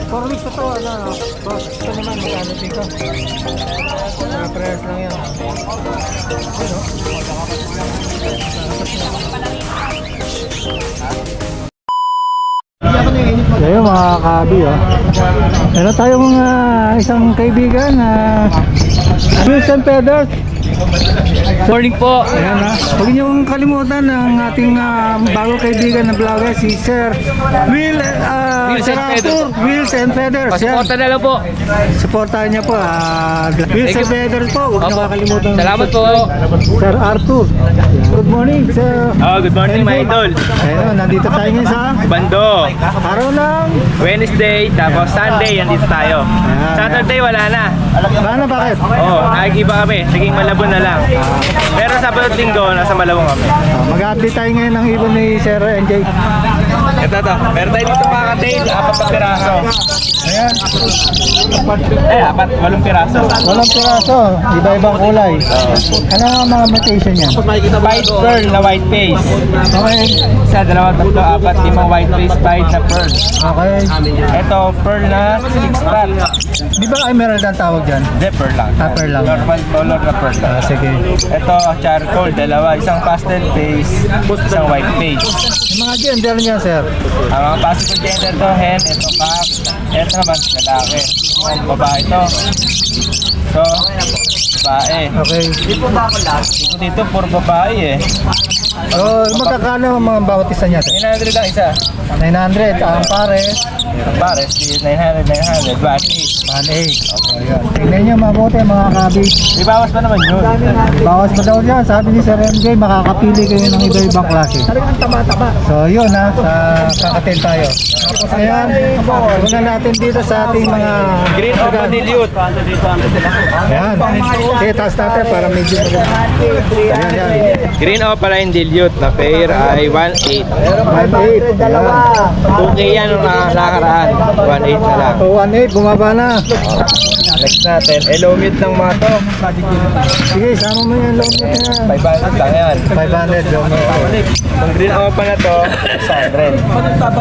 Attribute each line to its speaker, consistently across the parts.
Speaker 1: 4 weeks na to, ano, boss, ito naman, magkano dito? Prayers lang yan. Ano? Ayun mga kabi, oh. Meron tayong isang kaibigan na Wilson Peders.
Speaker 2: Morning po.
Speaker 1: Ayan ha. Huwag niyong kalimutan ang ating bagong kaibigan na vlogger, si Sir Will, Sir Arthur, Wilson Peders.
Speaker 2: Pasuporta na lang po.
Speaker 1: Supportahan niya po. Wilson Peders po. Huwag niyo kakalimutan.
Speaker 2: Salamat po.
Speaker 1: Sir Arthur. Good morning, Sir.
Speaker 2: Oh, good morning, my idol.
Speaker 1: Ayun, nandito tayo ngayon sa
Speaker 2: Bando.
Speaker 1: araw ng
Speaker 2: Wednesday, tapos Sunday, andito tayo. Saturday, wala na.
Speaker 1: Paano, bakit?
Speaker 2: Oo, nakikiba kami. Naging Malabon na lang. Pero Sabado at Linggo, nasa Malabon kami.
Speaker 1: Mag-update tayo ngayon ng ibon ni Sir NJ.
Speaker 2: Ito to. Meron tayo dito mga ka-tail, 4 na piraso.
Speaker 1: Ayan.
Speaker 2: 8 piraso.
Speaker 1: Walang piraso. Iba-ibang kulay. Ano ang mga mutation niya?
Speaker 2: White pearl na white face.
Speaker 1: Okay.
Speaker 2: Isa, 2, 3, 4, 5 white face, 5 na pearl.
Speaker 1: Okay.
Speaker 2: Ito, pearl na 6 pack.
Speaker 1: Di ba emerald ang tawag dyan?
Speaker 2: Hindi, pearl lang.
Speaker 1: Pearl lang.
Speaker 2: Normal color na pearl lang.
Speaker 1: Sige.
Speaker 2: Ito, charcoal, 2. Isang pastel face, isang white face.
Speaker 1: Yung mga gender niya, sir?
Speaker 2: Ang mga possible gender to, hen, ito cock, ito naman, lalaki. Babae to. So, babae.
Speaker 1: Okay.
Speaker 2: Dito, puro babae eh.
Speaker 1: So, magkakano ang mga bawat isa niya, sir?
Speaker 2: 900 lang isa.
Speaker 1: 900. Ang pares,
Speaker 2: Pares, 900, 1.8.
Speaker 1: 1.8. Okay, yan. Tingnan niyo mabuti mga kabi.
Speaker 2: May bawas pa naman yun.
Speaker 1: Bawas pa daw dyan. Sabi ni Sir MJ, makakapili kayo ng iba-ibang klase. So, yun ha. Kakatil tayo. Tapos ayan, una natin dito sa ating mga
Speaker 2: Green Opa Dilute.
Speaker 1: ayan. Okay, taas natin para medyo ayan, yan.
Speaker 2: Green Opaline Dilute na pair ay 1.8.
Speaker 1: 1.8. Ayan.
Speaker 2: Okay yan nung nakaraan. 1.8 na lang.
Speaker 1: So, 1.8, bumaba na.
Speaker 2: Next natin, elomute ng mga to.
Speaker 1: Sige, sama mo yan, loan mo yan.
Speaker 2: 500 lang yan.
Speaker 1: 500, loan mo.
Speaker 2: Yung Green Opa na to, 600.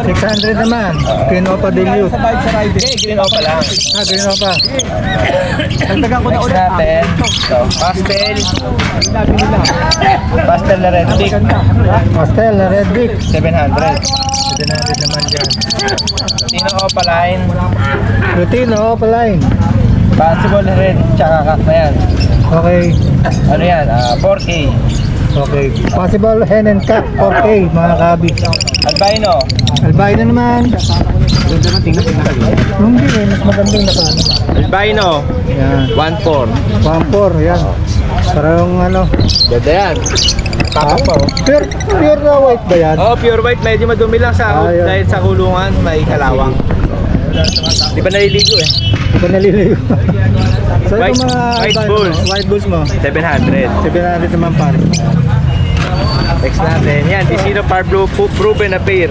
Speaker 1: 600 naman. Kinopa dilute.
Speaker 2: Okay, Green Opa lang.
Speaker 1: Green Opa.
Speaker 2: Next natin, ito, pastel. Pastel na red tick,
Speaker 1: Pastel na red beak.
Speaker 2: 700.
Speaker 1: 700 naman dyan.
Speaker 2: Tino Opaline,
Speaker 1: Routine, opaline.
Speaker 2: possible red, tsaka kak na yan.
Speaker 1: Okay.
Speaker 2: Ano yan, 4K.
Speaker 1: Okay. Possible hen and cat, 4K, mga kabi.
Speaker 2: Albino,
Speaker 1: Albino naman. Hindi eh, mas magandang nakaano.
Speaker 2: albino,
Speaker 1: Yan.
Speaker 2: 1.4.
Speaker 1: 1.4, yan. Parang ano.
Speaker 2: Ganda yan. Tapak pa oh.
Speaker 1: Pure na white ba yan?
Speaker 2: Oh, pure white, medyo madumi lang sa
Speaker 1: Ayun.
Speaker 2: dahil sa kulungan, may kalawang. Di ba naliligo eh?
Speaker 1: Hindi ko naliligo. So
Speaker 2: White-
Speaker 1: yung mga
Speaker 2: white
Speaker 1: albino,
Speaker 2: bulls.
Speaker 1: white bulls mo,
Speaker 2: 700.
Speaker 1: 700 naman pare.
Speaker 2: Next natin, yan, Ticino Par Blue proven na pair.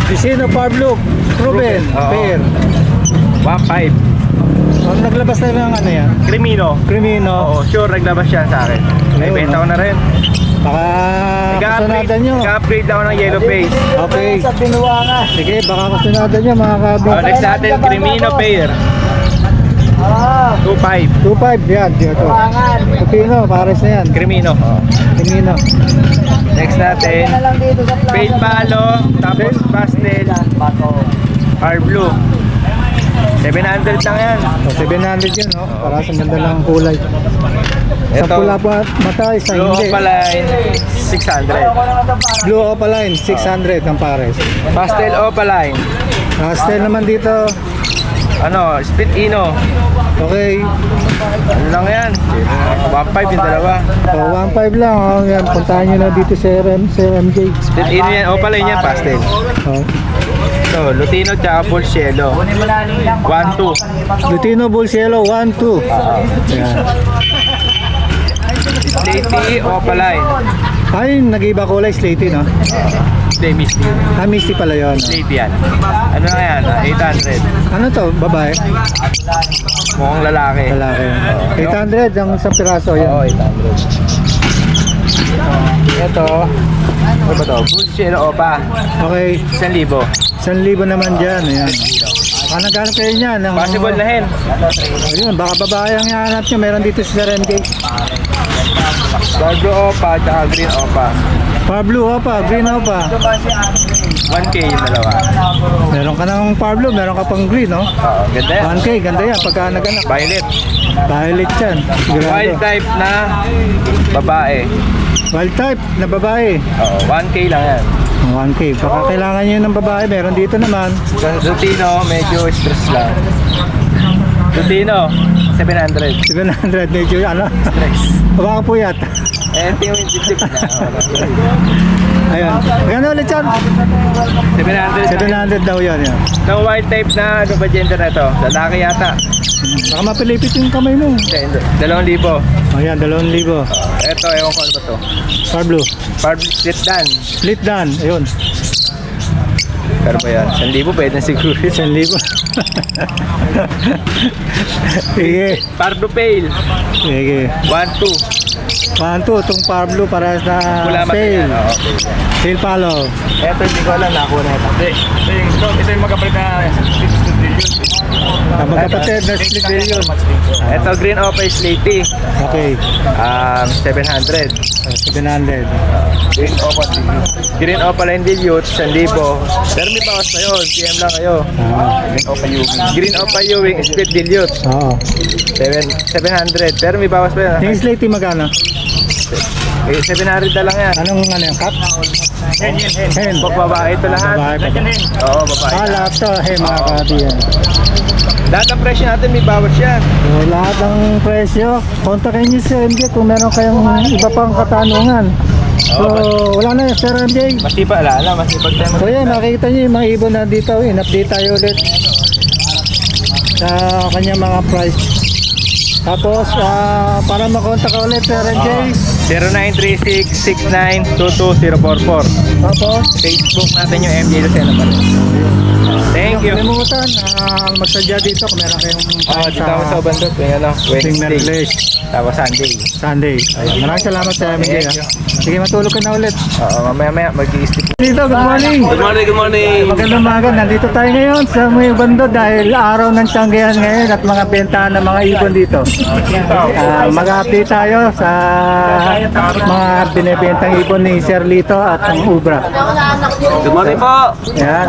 Speaker 1: Vicino Parblook, proven,
Speaker 2: Oo.
Speaker 1: pair.
Speaker 2: 1.5.
Speaker 1: Ang naglabas na ng ano yan?
Speaker 2: Crimino.
Speaker 1: Crimino.
Speaker 2: Oo, sure, naglabas yan sa akin. May
Speaker 1: Ayun,
Speaker 2: benta ko na rin.
Speaker 1: Baka kasunatan nyo.
Speaker 2: Nag-upgrade ako ng yellow face.
Speaker 1: Okay. Sige, baka kasunatan nyo mga kabi.
Speaker 2: Oh, next natin, Crimino pair. 2.5.
Speaker 1: 2.5 yan, dito. Pupino, pares na yan.
Speaker 2: Crimino.
Speaker 1: Crimino.
Speaker 2: Next natin, Fade Palo, tapos Pastel, Par Blue. 700 lang yan.
Speaker 1: So, 700 yun, no? Para sa ganda lang ang kulay. Sa
Speaker 2: Ito,
Speaker 1: pula pa mata, isa
Speaker 2: Blue
Speaker 1: hindi.
Speaker 2: Opaline, 600.
Speaker 1: Blue Opaline, 600 ang pares.
Speaker 2: Pastel Opaline,
Speaker 1: Pastel naman dito.
Speaker 2: ano, Split Ino.
Speaker 1: Okay.
Speaker 2: Ano lang yan? 1.5 yung dalawa.
Speaker 1: So, 1.5 lang. Oh. Yan, puntahan nyo na dito sa MJ.
Speaker 2: Split Ino yan, Opaline yan, Pastel.
Speaker 1: Oh.
Speaker 2: So, Lutino tsaka Full Cielo. 1.2.
Speaker 1: Lutino Bulls Yellow, 1-2. Yan.
Speaker 2: Lady Opaline.
Speaker 1: Ay, nag-iba kulay, slaty, no?
Speaker 2: Hindi, Misty.
Speaker 1: Misty pala yun. No?
Speaker 2: Lady yan. Ano na yan? 800.
Speaker 1: Ano to, babae?
Speaker 2: Mukhang lalaki.
Speaker 1: Lalaki. 800 ang isang piraso,
Speaker 2: Oo,
Speaker 1: yan.
Speaker 2: 800. Ito. Ano ba to? Full Cielo Opa.
Speaker 1: Okay,
Speaker 2: 1,000.
Speaker 1: 1,000 naman dyan. Ayan. naghanap kayo niyan.
Speaker 2: Possible na hen.
Speaker 1: Ayun, baka babae ang hanap nyo. Meron dito si Sir MJ.
Speaker 2: Pablo Opa, tsaka Green Opa.
Speaker 1: Pablo Opa, Green Opa.
Speaker 2: 1K yung dalawa.
Speaker 1: Meron ka ng Pablo, meron ka pang Green, no?
Speaker 2: Oo, ganda yan.
Speaker 1: 1K, ganda yan. Pagka naganak.
Speaker 2: Violet.
Speaker 1: Violet yan. Sigurado.
Speaker 2: Wild type na babae.
Speaker 1: Wild type na babae.
Speaker 2: Oo, 1K lang yan.
Speaker 1: 1K. Baka kailangan nyo ng babae. Meron dito naman.
Speaker 2: Lutino, medyo stress lang. Lutino, 700.
Speaker 1: 700. Medyo ano.
Speaker 2: Stress.
Speaker 1: Baka puyat.
Speaker 2: Eh, ito yung dip na.
Speaker 1: Ayun. Gano'n ulit yan?
Speaker 2: 700.
Speaker 1: 700 daw yan. Yan.
Speaker 2: No wild type na ano ba gender na to? Lalaki yata.
Speaker 1: Baka mapilipit yung kamay mo.
Speaker 2: Hindi. 2,000.
Speaker 1: Ayan, 2,000.
Speaker 2: Ito, ewan ko ano ba to?
Speaker 1: Pablo.
Speaker 2: Pablo split dan.
Speaker 1: Split dan. Ayun.
Speaker 2: Pero ba yan? 1,000 pwede na siguro.
Speaker 1: 1,000. Sige.
Speaker 2: Pablo pale.
Speaker 1: Sige.
Speaker 2: 1,200.
Speaker 1: 1,200. Itong Pablo para sa
Speaker 2: Wala
Speaker 1: sale.
Speaker 2: matira.
Speaker 1: Sale palo.
Speaker 2: Ito hindi ko alam na ako na ito. Ito yung magkapalit na
Speaker 1: Magkapatid na split billion.
Speaker 2: Ito green opa is lady.
Speaker 1: Okay.
Speaker 2: 700.
Speaker 1: 700.
Speaker 2: Green opa line dilute 1,000. Pero may bawas na yun. PM lang kayo. Green opa Ewing. Green opa Ewing split dilute.
Speaker 1: Oo.
Speaker 2: 700. Pero may bawas pa yun.
Speaker 1: Yung slate magkano?
Speaker 2: 700 na lang yan.
Speaker 1: Anong ano yung cup? Hen.
Speaker 2: Babae ito lahat.
Speaker 1: Babae pa ba?
Speaker 2: Oo, babae.
Speaker 1: Lahat to. Hey, mga kati yan.
Speaker 2: Lahat ng presyo natin may bawas yan.
Speaker 1: So, lahat ng presyo, kontakin nyo si MJ kung meron kayong iba pang katanungan. So, wala na yun, Sir MJ.
Speaker 2: Masipag, masipag tayo.
Speaker 1: So, yan, nakikita nyo yung mga ibon na dito. In-update tayo ulit sa kanyang mga price. Tapos, para makontak ka ulit, Sir MJ.
Speaker 2: 0936-6922-044.
Speaker 1: Tapos,
Speaker 2: Facebook natin yung MJ Lucena pa rin. Thank you.
Speaker 1: kalimutan, magsadya dito kung meron kayong
Speaker 2: Dito ako sa Ubandot. Yung ano,
Speaker 1: Wednesday.
Speaker 2: Wednesday. Tapos Sunday.
Speaker 1: Sunday. Ayun, maraming salamat sa MJ. Sige, matulog ka na ulit.
Speaker 2: Oo, mamaya mag-i-sleep.
Speaker 1: Dito, good morning.
Speaker 3: Good morning, good morning.
Speaker 1: Magandang umaga. Nandito tayo ngayon sa may bando dahil araw ng Tianggehan ngayon at mga bentahan ng mga ibon dito. Mag-update tayo sa mga binibentang ibon ni Sir Lito at ang Ubra.
Speaker 3: Good morning po.
Speaker 1: Yan.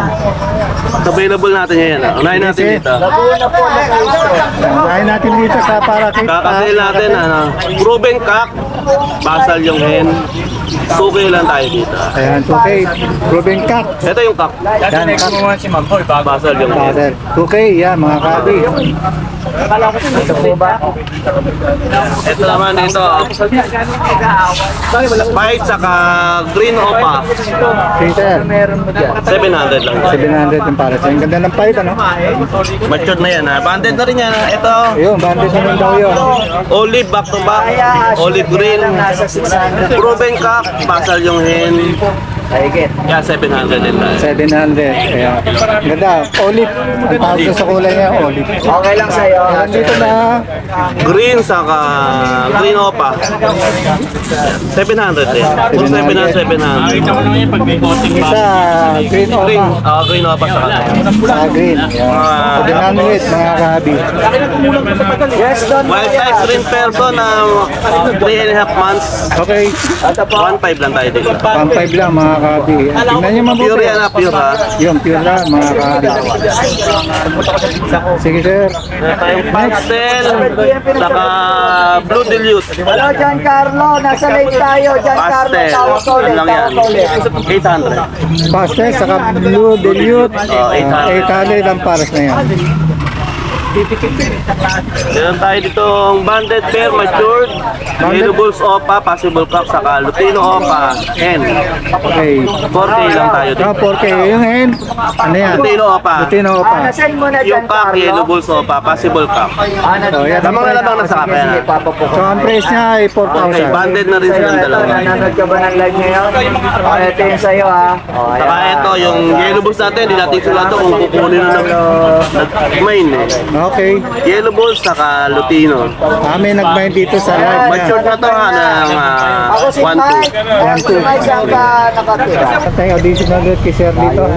Speaker 3: Available natin ngayon. Unahin natin dito.
Speaker 1: Kain natin dito sa Parakit.
Speaker 3: Kakasil natin, proven cock, basal yung hen. Suki lang tayo dito.
Speaker 1: Ayan, 2K. Proven cock.
Speaker 3: Ito yung cock,
Speaker 1: Yan, cock.
Speaker 2: si Ma'am Boy.
Speaker 3: basal yung hen.
Speaker 1: Father. 2K, yan, mga kabi.
Speaker 3: Ito naman dito, white saka green opa,
Speaker 1: Peter,
Speaker 3: 700 lang.
Speaker 1: 700 yung para sa. Ang ganda ng pipe, ano?
Speaker 3: Matured na yan. Banded na rin yan. Ito,
Speaker 1: Ayun, bandit naman daw yun.
Speaker 3: olive back to back, olive green, proven cock, basal yung hen. Yeah, 700 din tayo.
Speaker 1: 700. Ayan. Ganda. Olive. Ang tawag ko sa kulay niya, olive.
Speaker 2: Okay lang sa'yo.
Speaker 1: Ayan, dito na.
Speaker 3: Green saka green opa. 700 din. 700.
Speaker 1: Isa, green
Speaker 3: Green,
Speaker 1: opa.
Speaker 3: green opa saka.
Speaker 1: Sa green. Ayan. 700, mga kahabi.
Speaker 3: Wild type green person na 3.5 months.
Speaker 1: Okay.
Speaker 3: 1.5 lang tayo dito.
Speaker 1: 1.5 lang, mga kahabi. Tingnan niyo mabuti.
Speaker 3: Pure yan, pure ha.
Speaker 1: Yun, pure lang, mga kahabi. Sige, sir.
Speaker 3: Tayong pastel, saka blue dilute.
Speaker 4: Hello, Giancarlo. Nasa late tayo. Giancarlo,
Speaker 3: Pastel,
Speaker 4: tawag ko ulit.
Speaker 3: ano lang yan?
Speaker 4: Tawag ko ulit.
Speaker 3: 800.
Speaker 1: Pastel, saka blue dilute.
Speaker 3: 800.
Speaker 1: 800 ang pares na yan.
Speaker 3: Meron tayo ditong banded pair, matured, yellow bulls opa, possible cup, saka lutino opa, hen.
Speaker 1: Okay.
Speaker 3: 4K lang tayo dito.
Speaker 1: 4K. Yung hen, ano yan?
Speaker 3: Lutino opa.
Speaker 1: Lutino pa.
Speaker 4: Nasend mo na,
Speaker 3: Yung cup, yellow
Speaker 4: Giancarlo.
Speaker 3: bulls opa, possible cup.
Speaker 1: So, yan.
Speaker 3: Lamang na lamang na sa kapya na.
Speaker 1: So, ang price niya ay
Speaker 3: Okay,
Speaker 1: 4,000.
Speaker 3: banded na rin silang dalawa.
Speaker 4: Nanonood ka ba ng live ngayon? O, ito yung sa'yo, ha? O,
Speaker 3: Saka ito, yung yellow bulls natin, hindi natin sila ito kung kukunin na nag-main eh.
Speaker 1: Okay.
Speaker 3: Yellow Bulls, saka Lutino.
Speaker 1: May nag-bind dito sa live niya.
Speaker 3: Matured na to ha, ng
Speaker 4: Ako si
Speaker 3: 1-2.
Speaker 4: Mike. Ako si Mike, saan ka nakatira?
Speaker 1: Tayo audition na ulit kay Sir dito.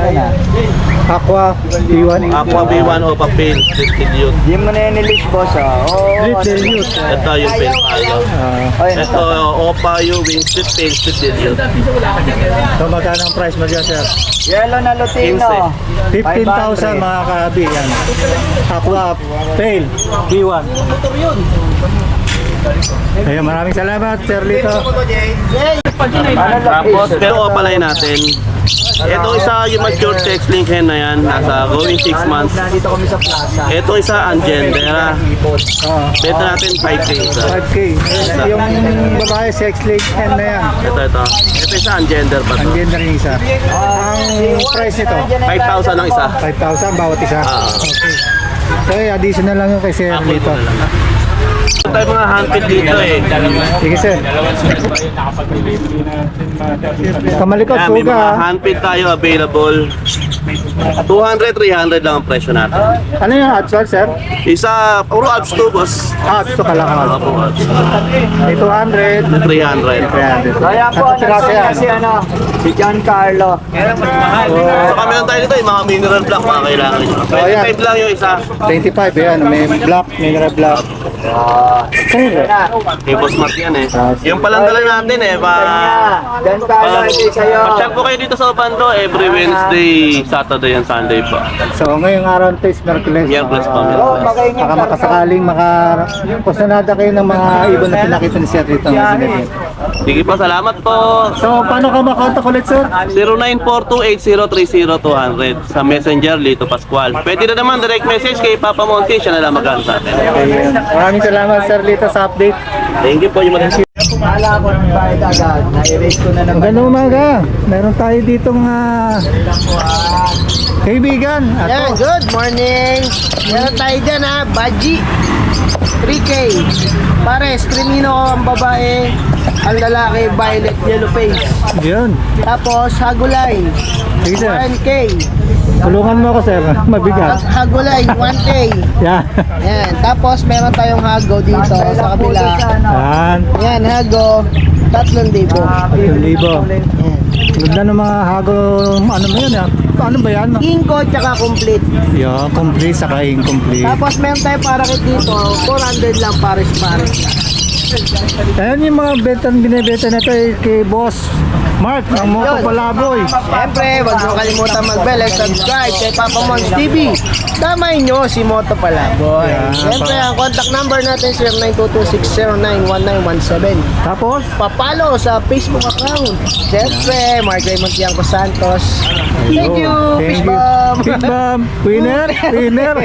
Speaker 1: Aqua, B1.
Speaker 3: Aqua B1 o papel, split dilute.
Speaker 4: Hindi mo na yan nilis, boss. Oo.
Speaker 1: Split dilute.
Speaker 3: Ito yung pail tayo. Ito, Opa yung wing split, pail split dilute.
Speaker 1: So magkano ang price mo dyan, Sir?
Speaker 4: Yellow na Lutino.
Speaker 1: 15,000 mga kabi yan. Aqua, Tail, B1. Ayun, maraming salamat, Sir Lito.
Speaker 3: Tapos, pero opalay natin. Ito isa yung matured sex link hen na yan, nasa going 6 months.
Speaker 4: Nandito kami sa plaza.
Speaker 3: Ito isa ungender. Benta natin 5K isa.
Speaker 1: 5K. Yung babae sex link hen na yan.
Speaker 3: Ito. Ito isa ungender pa to.
Speaker 1: Ang gender yung isa. Ang price nito,
Speaker 3: 5,000 ang isa.
Speaker 1: 5,000 bawat isa. Okay. So, additional lang yung kay Sir
Speaker 3: Ako
Speaker 1: Lito.
Speaker 3: ito na lang. Ito tayo mga handpid dito eh.
Speaker 1: Sige, Sir. Kamalikot,
Speaker 3: Yan, may mga
Speaker 1: suga.
Speaker 3: handpid tayo available. 200, 300 lang ang presyo natin.
Speaker 1: Ano yung actual, Sir?
Speaker 3: Isa, puro abs to boss.
Speaker 1: Gusto ka lang.
Speaker 3: Puro abs.
Speaker 1: May 200.
Speaker 3: 300.
Speaker 4: Kaya po,
Speaker 1: At sila siya.
Speaker 4: si si Giancarlo.
Speaker 3: So kami lang tayo dito, yung mga mineral block mga kailangan nyo. 25 lang yung isa.
Speaker 1: 25, yan. May black, mineral black.
Speaker 3: Yung boss mat yan eh. Yung palang dala natin eh,
Speaker 4: Giancarlo, ito sa'yo.
Speaker 3: Pasyal po kayo dito sa Obando every Wednesday, Saturday and Sunday po.
Speaker 1: So ngayong araw ng Taste Merkules,
Speaker 3: Miyerkules po,
Speaker 4: Oh,
Speaker 3: Miyerkules.
Speaker 1: baka makasakaling makapusanada kayo ng mga ibon na pinakita ni Sir dito.
Speaker 3: Sige po, salamat po.
Speaker 1: So paano ka makontak ulit, Sir?
Speaker 3: 0942-8030-200 sa Messenger, Lito Pascual. Pwede na naman direct message kay Papa Monty, siya na lang magkano sa atin.
Speaker 1: Okay, maraming salamat, Sir Lito, sa update.
Speaker 3: Thank you po, yung mga
Speaker 4: Kala ko ng bayad agad. Na-erase ko na naman.
Speaker 1: Magandang umaga. Meron tayo dito mga kaibigan.
Speaker 5: Yan, good morning. Meron tayo dyan ha, Baji. 3K. Pares, krimino ko ang babae. Ang lalaki, violet yellow face.
Speaker 1: Yun.
Speaker 5: Tapos, Hagulay.
Speaker 1: Sige, Sir.
Speaker 5: 1K.
Speaker 1: Tulungan mo ako, Sir. Mabigat.
Speaker 5: Hagulay, 1K.
Speaker 1: Yan.
Speaker 5: Yan. Tapos, meron tayong Hago dito sa kabila.
Speaker 1: Yan.
Speaker 5: Yan, Hago. 3,000.
Speaker 1: 1,000.
Speaker 5: Yan.
Speaker 1: Ganda ng mga hago, ano ba yan? Ano ba yan?
Speaker 5: Inko, tsaka complete.
Speaker 1: Yung complete saka incomplete.
Speaker 5: Tapos, meron tayong parakit dito. 400 lang, pares-pares lang.
Speaker 1: Ayan yung mga binibenta na ito kay Boss Mark ng Moto Palaboy.
Speaker 5: Siyempre, huwag mo kalimutan mag-bell and subscribe kay Papa Mons TV. Damay nyo si Moto Palaboy.
Speaker 1: Yeah,
Speaker 5: Siyempre, ang contact number natin 0922-609-1917.
Speaker 1: Tapos,
Speaker 5: Papalo sa Facebook account. Siyempre, Mark Raymond Tiangco Santos. Thank you, Fish Bomb.
Speaker 1: Fish Bomb. Winner, winner.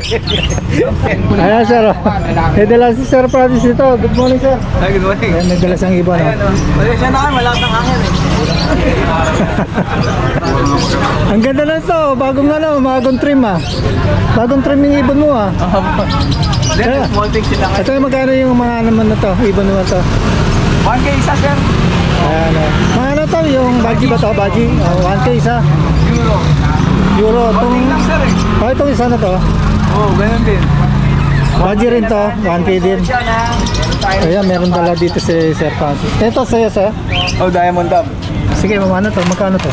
Speaker 1: Ayan, Sir. May dala si Sir Francis ito. Good morning, Sir.
Speaker 2: Good morning.
Speaker 1: Ayan, may dala siyang iba. No?
Speaker 2: Siya na kayo, malakas ang hangin eh.
Speaker 1: Ang ganda na ito. Bagong trim ah. Bagong trim yung ibon mo ah.
Speaker 2: Then, small things sila.
Speaker 1: Ito yung magkano yung mga naman na to. Ibon naman to.
Speaker 2: 1K isa, sir.
Speaker 1: Ayan ah. Mga ano to, yung baji ba to? Baji? 1K isa.
Speaker 2: Euro.
Speaker 1: Euro. Itong,
Speaker 2: Lang, sir eh.
Speaker 1: itong isa na to.
Speaker 2: Oo, ganun din.
Speaker 1: Baji rin to. 1K din. Ayan, meron dala dito si Sir Francis. Ito sa'yo, Sir.
Speaker 2: Oh, Diamond Dub.
Speaker 1: Sige, ano to? Magkano to?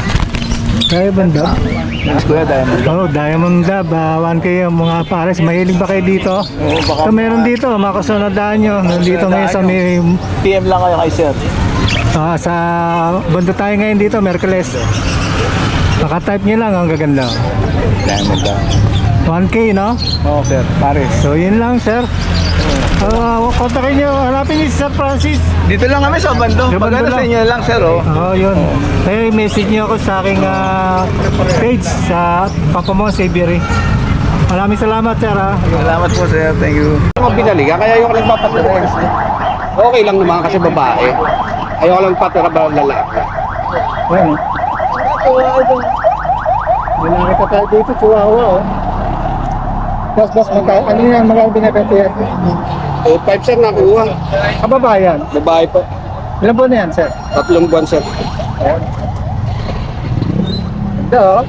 Speaker 1: Diamond Dub?
Speaker 2: Kuya, Diamond Dub.
Speaker 1: Oh, Diamond Dub. 1K yung mga pares. Mahilig ba kayo dito?
Speaker 2: Oo, baka
Speaker 1: So, meron dito. Makasunodaan nyo. Nandito ngayon sa may...
Speaker 2: PM lang kayo kay sir.
Speaker 1: sa banda tayo ngayon dito, Merkules. Naka-type nyo lang. Ang gaganda.
Speaker 2: Diamond Dub.
Speaker 1: 1K, no?
Speaker 2: Oo, sir. Pares.
Speaker 1: So, yun lang, Sir. Kontakin nyo. Hanapin nyo si Sir Francis.
Speaker 2: Dito lang kami sa Bando.
Speaker 1: Sa
Speaker 2: Pag
Speaker 1: Bando
Speaker 2: ano sa
Speaker 1: lang.
Speaker 2: inyo lang, sir, oh.
Speaker 1: Oo, yun. Kaya message nyo ako sa aking page sa Papa Mons Avery. Maraming salamat, Sir.
Speaker 2: Salamat po, sir. Thank you.
Speaker 6: Mga binaliga, kaya ayoko lang papatira. Okay lang naman kasi babae. Ayoko lang patira ba lalaki.
Speaker 1: Bueno. Binari ka tayo dito, Chihuahua, oh. Boss, ano yan? Magkano binibenta yan?
Speaker 6: O 5 sir nakuha.
Speaker 1: Kababayan.
Speaker 6: Babae po.
Speaker 1: Ilan buwan na yan, Sir?
Speaker 6: 3 buwan sir.
Speaker 1: Ito, oh.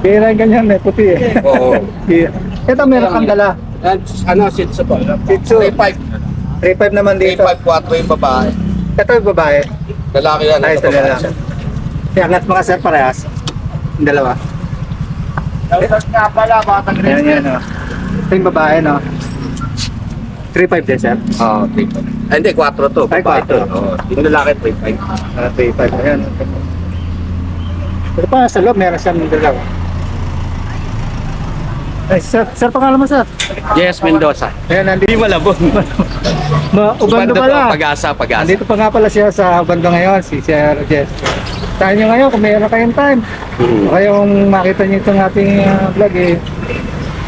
Speaker 1: Bira yung ganyan, may puti eh.
Speaker 6: Oo.
Speaker 1: Bira. Ito meron kang dala.
Speaker 6: Yan, ano, Shih Tzu po.
Speaker 1: Shih Tzu.
Speaker 6: 3.5.
Speaker 1: 3.5 naman dito.
Speaker 6: 3.5, 4 yung babae.
Speaker 1: Ito yung babae.
Speaker 6: Lalaki yan.
Speaker 1: Ayos
Speaker 6: ito
Speaker 1: na
Speaker 6: babae
Speaker 1: lang.
Speaker 6: siya.
Speaker 1: Kaya angat mga sir parehas. Yung dalawa.
Speaker 6: Shoutout nga pala, batang
Speaker 1: Ayan yan o. Ito yung babae no. 3.5 din sir.
Speaker 6: Oo, 3.5. Ay, hindi, 4 to.
Speaker 1: Ay,
Speaker 6: babae
Speaker 1: 4.
Speaker 6: to. Oo, yung lalaki, 3.5.
Speaker 1: 3.5 ayan. Pero pa sa loob meron siyang dalawa. Ay, sir pangalan mo sir?
Speaker 6: Yes, Mendoza.
Speaker 1: Ayan, nandito.
Speaker 6: Hindi malabon.
Speaker 1: Ubando pala.
Speaker 6: Pag-asa.
Speaker 1: Nandito pa nga pala siya sa Ubando ngayon, si Sir Jess. Tayo nyo ngayon kung mayroon kayong time. O kayong makita nyo itong ating vlog eh.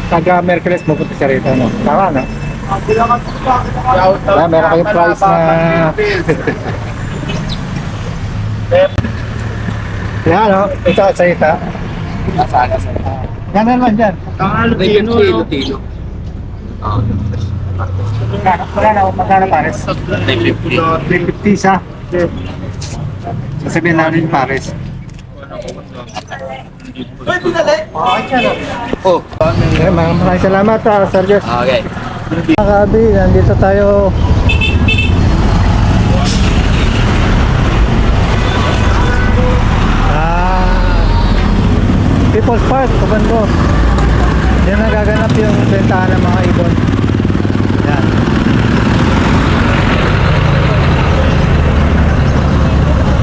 Speaker 1: Taga Merkules, mapunta siya rito. No? Tama no? Meron kayong price na... Yan no? Ito at sa ita. Yan naman dyan.
Speaker 6: Lutino.
Speaker 1: Magkano pares? 350 isa. Sasabihin namin yung pares.
Speaker 6: Oh,
Speaker 1: Okay, maraming salamat Sir Jess.
Speaker 6: okay.
Speaker 1: Mga kabi, nandito tayo. People's Park, Ubando. Diyan nagaganap yung bentahan ng mga ibon. Yan.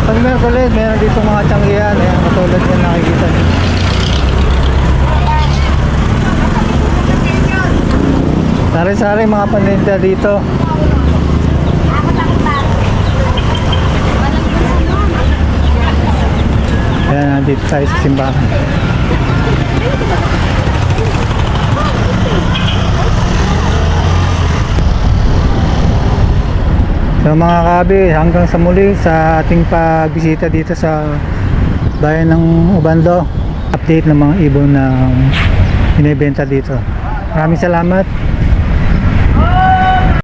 Speaker 1: Pag Merkules, meron dito mga tiyanggihan. Ayan, katulad yan nakikita niyo. Sari-sari mga paninda dito. Ayan, nandito tayo sa simbahan. So mga kabi, hanggang sa muli sa ating pagbisita dito sa bayan ng Ubando. Update ng mga ibon na binibenta dito. Maraming salamat.